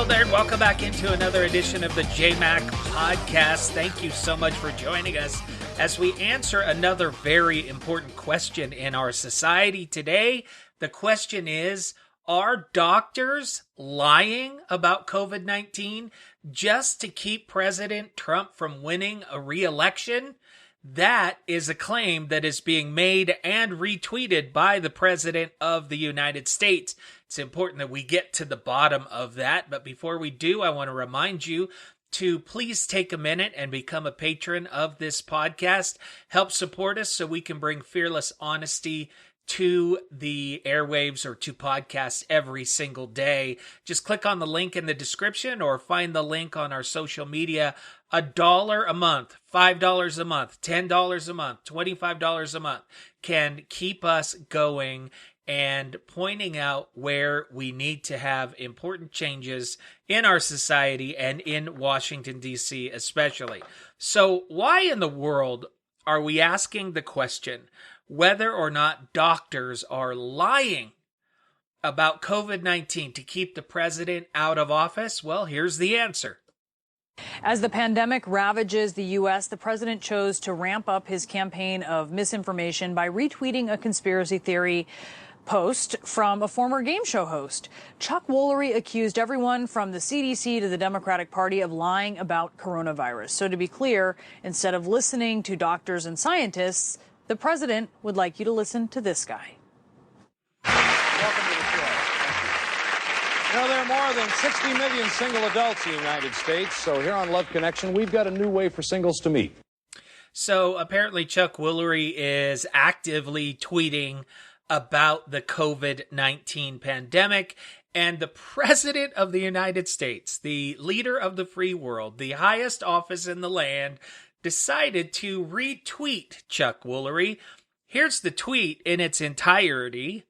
there, and welcome back into another edition of the JayMac Podcast. Thank you so much for joining us as we answer another very important question in our society today. The question is, are doctors lying about COVID-19 just to keep President Trump from winning a re-election? That is a claim that is being made and retweeted by the President of the United States. It's important that we get to the bottom of that. But before we do, I want to remind you to please take a minute and become a patron of this podcast. Help support us so we can bring fearless honesty to the airwaves or to podcasts every single day. Just click on the link in the description or find the link on our social media. $1 a month, $5 a month, $10 a month, $25 a month can keep us going and pointing out where we need to have important changes in our society and in Washington, D.C. especially. So why in the world are we asking the question whether or not doctors are lying about COVID-19 to keep the president out of office? Well, here's the answer. As the pandemic ravages the U.S., the president chose to ramp up his campaign of misinformation by retweeting a conspiracy theory post from a former game show host. Chuck Woolery accused everyone from the CDC to the Democratic Party of lying about coronavirus. So to be clear, instead of listening to doctors and scientists, the president would like you to listen to this guy. Welcome to the show. Thank you. You know, there are more than 60 million single adults in the United States, so here on Love Connection, we've got a new way for singles to meet. So apparently Chuck Woolery is actively tweeting about the COVID-19 pandemic, and the president of the United States, the leader of the free world, the highest office in the land, decided to retweet Chuck Woolery. Here's the tweet in its entirety.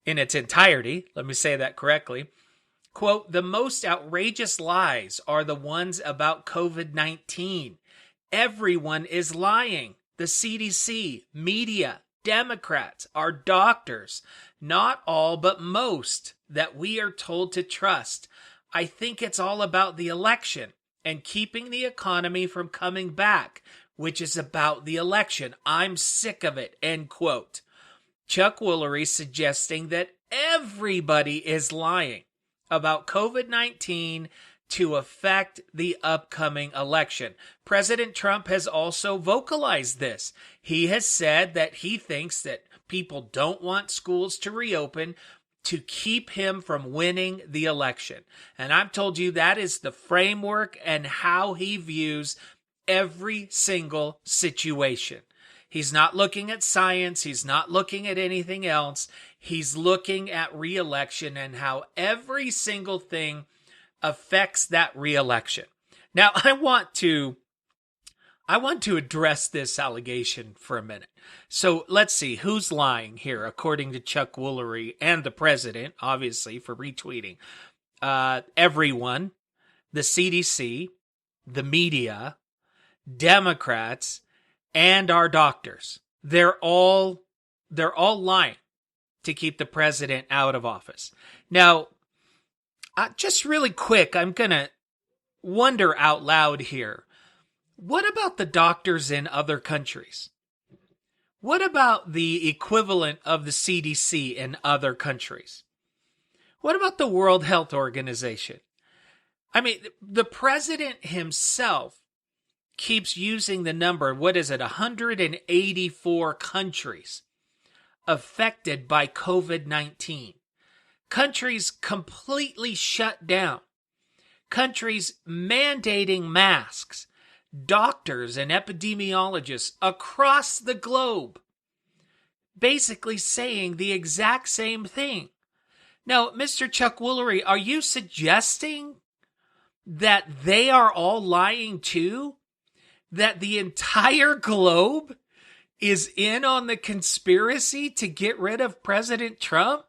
Let me say that correctly. Quote, "The most outrageous lies are the ones about COVID-19. Everyone is lying. The CDC, media, Democrats, our doctors, not all but most that we are told to trust. I think it's all about the election and keeping the economy from coming back, which is about the election. I'm sick of it," end quote. Chuck Woolery suggesting that everybody is lying about COVID-19 to affect the upcoming election. President Trump has also vocalized this. He has said that he thinks that people don't want schools to reopen to keep him from winning the election. And I've told you that is the framework and how he views every single situation. He's not looking at science. He's not looking at anything else. He's looking at re-election and how every single thing affects that re-election. Now, I want to address this allegation for a minute. So let's see who's lying here, according to Chuck Woolery and the president, obviously, for retweeting. Everyone, the CDC, the media, Democrats, and our doctors. They're all lying to keep the president out of office. Now, just really quick, I'm going to wonder out loud here. What about the doctors in other countries? What about the equivalent of the CDC in other countries? What about the World Health Organization? I mean, the president himself keeps using the number, 184 countries affected by COVID-19. Countries completely shut down. Countries mandating masks. Doctors and epidemiologists across the globe basically saying the exact same thing. Now, Mr. Chuck Woolery, are you suggesting that they are all lying too? That the entire globe is in on the conspiracy to get rid of President Trump?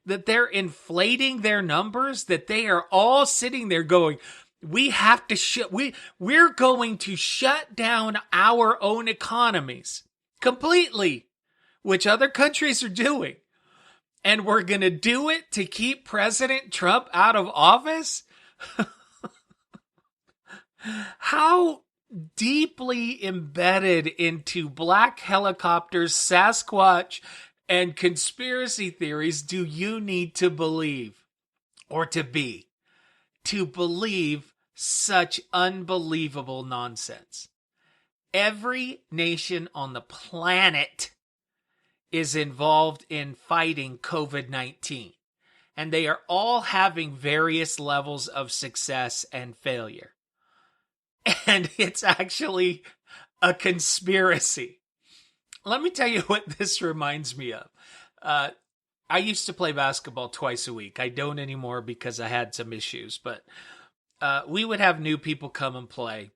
That they're inflating their numbers? That they are all sitting there going, we have to we're going to shut down our own economies completely, which other countries are doing. And we're going to do it to keep President Trump out of office? How deeply embedded into black helicopters, Sasquatch, and conspiracy theories do you need to believe or to believe such unbelievable nonsense? Every nation on the planet is involved in fighting COVID-19, and they are all having various levels of success and failure. And it's actually a conspiracy. Let me tell you what this reminds me of. I used to play basketball twice a week. I don't anymore because I had some issues, but we would have new people come and play.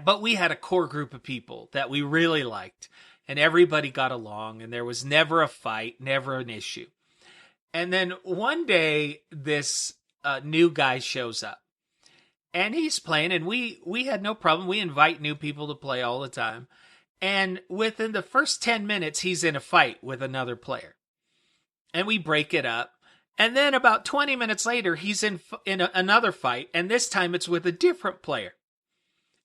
But we had a core group of people that we really liked, and everybody got along, and there was never a fight, never an issue. And then one day, this new guy shows up. And he's playing, and we had no problem. We invite new people to play all the time. And within the first 10 minutes, he's in a fight with another player. And we break it up. And then about 20 minutes later, he's in another fight, and this time it's with a different player.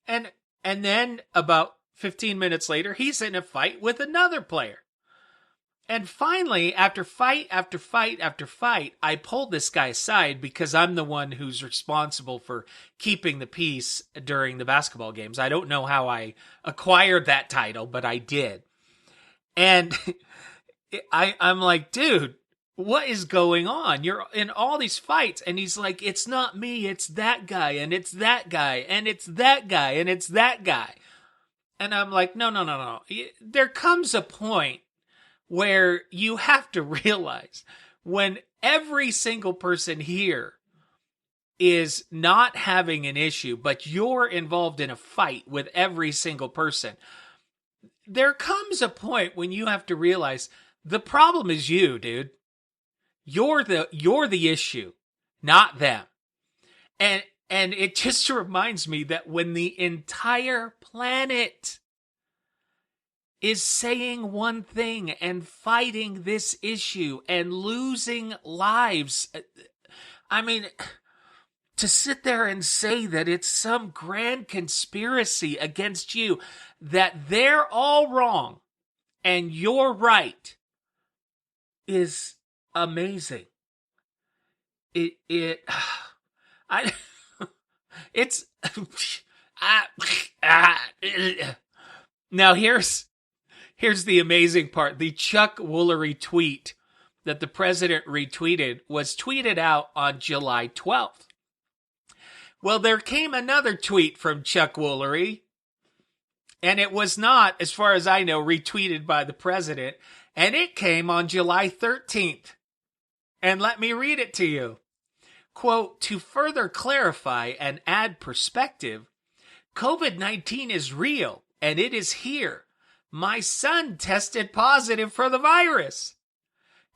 And then about 15 minutes later, he's in a fight with another player. And finally, after fight after fight after fight, I pulled this guy aside because I'm the one who's responsible for keeping the peace during the basketball games. I don't know how I acquired that title, but I did. And I'm like, dude, what is going on? You're in all these fights. And he's like, it's not me, it's that guy, and it's that guy, and it's that guy, and it's that guy. And I'm like, no. There comes a point where you have to realize when every single person here is not having an issue, but you're involved in a fight with every single person, there comes a point when you have to realize the problem is you, dude. You're the issue, not them. And it just reminds me that when the entire planet is saying one thing and fighting this issue and losing lives. I mean, to sit there and say that it's some grand conspiracy against you, that they're all wrong and you're right, is amazing. Now here's the amazing part. The Chuck Woolery tweet that the president retweeted was tweeted out on July 12th. Well, there came another tweet from Chuck Woolery, and it was not, as far as I know, retweeted by the president, and it came on July 13th. And let me read it to you. Quote, to further clarify and add perspective, COVID-19 is real, and it is here. My son tested positive for the virus,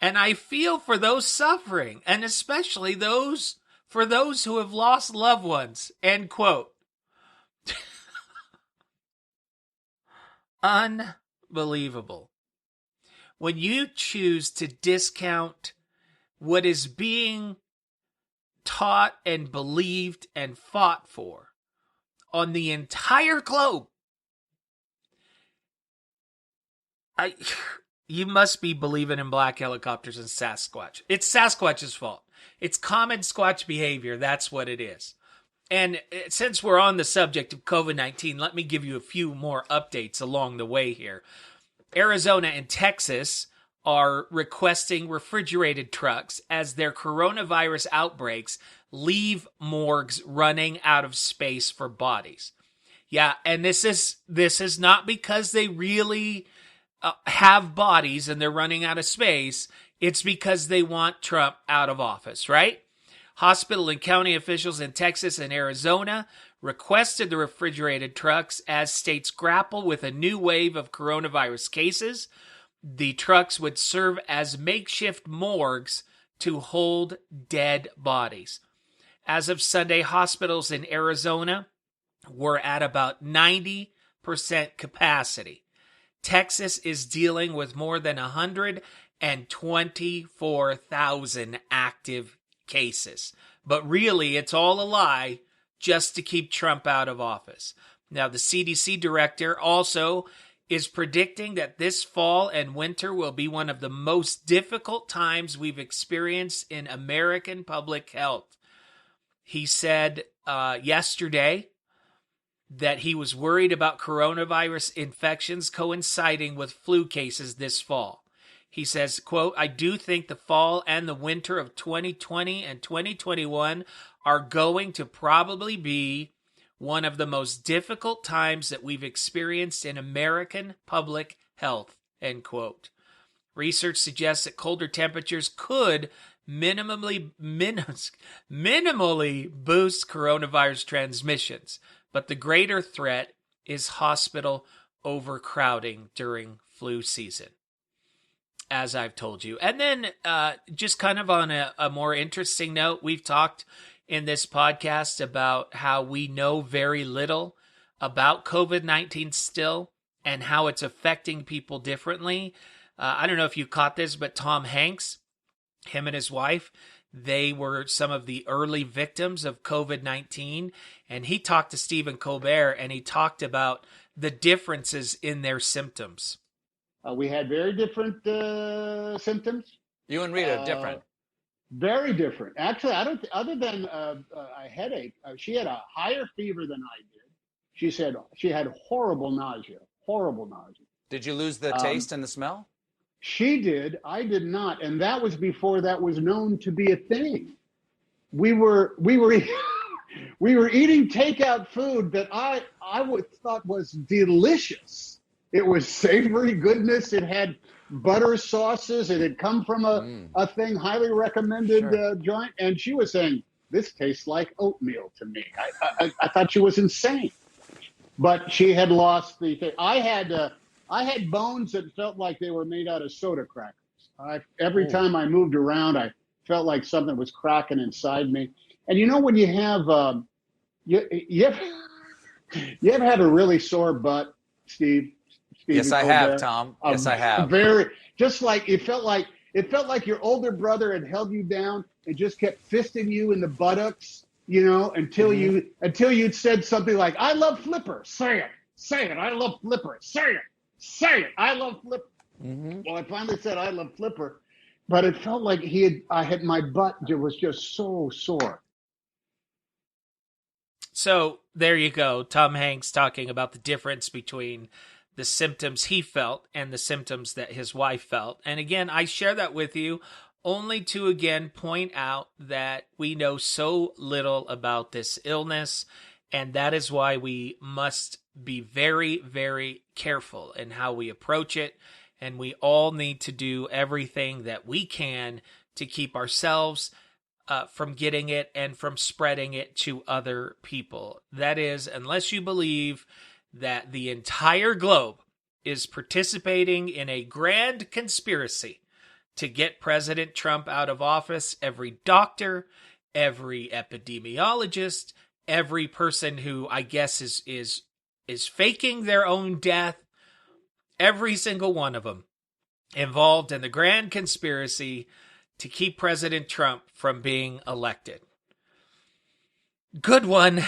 and I feel for those suffering, and especially for those who have lost loved ones, end quote. Unbelievable. When you choose to discount what is being taught and believed and fought for on the entire globe, you must be believing in black helicopters and Sasquatch. It's Sasquatch's fault. It's common Squatch behavior. That's what it is. And since we're on the subject of COVID-19, let me give you a few more updates along the way here. Arizona and Texas are requesting refrigerated trucks as their coronavirus outbreaks leave morgues running out of space for bodies. Yeah, and this is not because they really have bodies and they're running out of space. It's because they want Trump out of office, right? Hospital and county officials in Texas and Arizona requested the refrigerated trucks as states grapple with a new wave of coronavirus cases. The trucks would serve as makeshift morgues to hold dead bodies. As of Sunday, hospitals in Arizona were at about 90% capacity. Texas is dealing with more than 124,000 active cases. But really, it's all a lie just to keep Trump out of office. Now, the CDC director also is predicting that this fall and winter will be one of the most difficult times we've experienced in American public health. He said yesterday that he was worried about coronavirus infections coinciding with flu cases this fall. He says, quote, "I do think the fall and the winter of 2020 and 2021 are going to probably be one of the most difficult times that we've experienced in American public health," end quote. Research suggests that colder temperatures could minimally boost coronavirus transmissions, but the greater threat is hospital overcrowding during flu season, as I've told you. And then just kind of on a more interesting note, we've talked in this podcast about how we know very little about COVID-19 still and how it's affecting people differently. I don't know if you caught this, but Tom Hanks, him and his wife, they were some of the early victims of COVID-19. And he talked to Stephen Colbert and he talked about the differences in their symptoms. We had very different symptoms. You and Rita are different. Very different. Actually, I don't. Other than a headache, she had a higher fever than I did. She said she had horrible nausea. Horrible nausea. Did you lose the taste and the smell? She did. I did not, and that was before that was known to be a thing. We were we were eating takeout food that I thought was delicious. It was savory goodness. It had butter sauces. It had come from a thing highly recommended joint. And she was saying, "This tastes like oatmeal to me." I thought she was insane. But she had lost the thing. I had bones that felt like they were made out of soda crackers. Every time I moved around, I felt like something was cracking inside me. And you know when you have you ever had a really sore butt, Steve? Yes, I have, Tom. Yes, I have. Just like it felt like your older brother had held you down and just kept fisting you in the buttocks, until you'd said something like, "I love Flipper." Say it. I love Flipper. Say it. I love Flipper. Mm-hmm. Well, I finally said I love Flipper, but it felt like my butt was just so sore. So there you go. Tom Hanks talking about the difference between the symptoms he felt and the symptoms that his wife felt. And again, I share that with you only to again point out that we know so little about this illness. And that is why we must be very, very careful in how we approach it. And we all need to do everything that we can to keep ourselves from getting it and from spreading it to other people. That is, unless you believe that the entire globe is participating in a grand conspiracy to get President Trump out of office, every doctor, every epidemiologist, every person who I guess is faking their own death, every single one of them involved in the grand conspiracy to keep President Trump from being elected. Good one.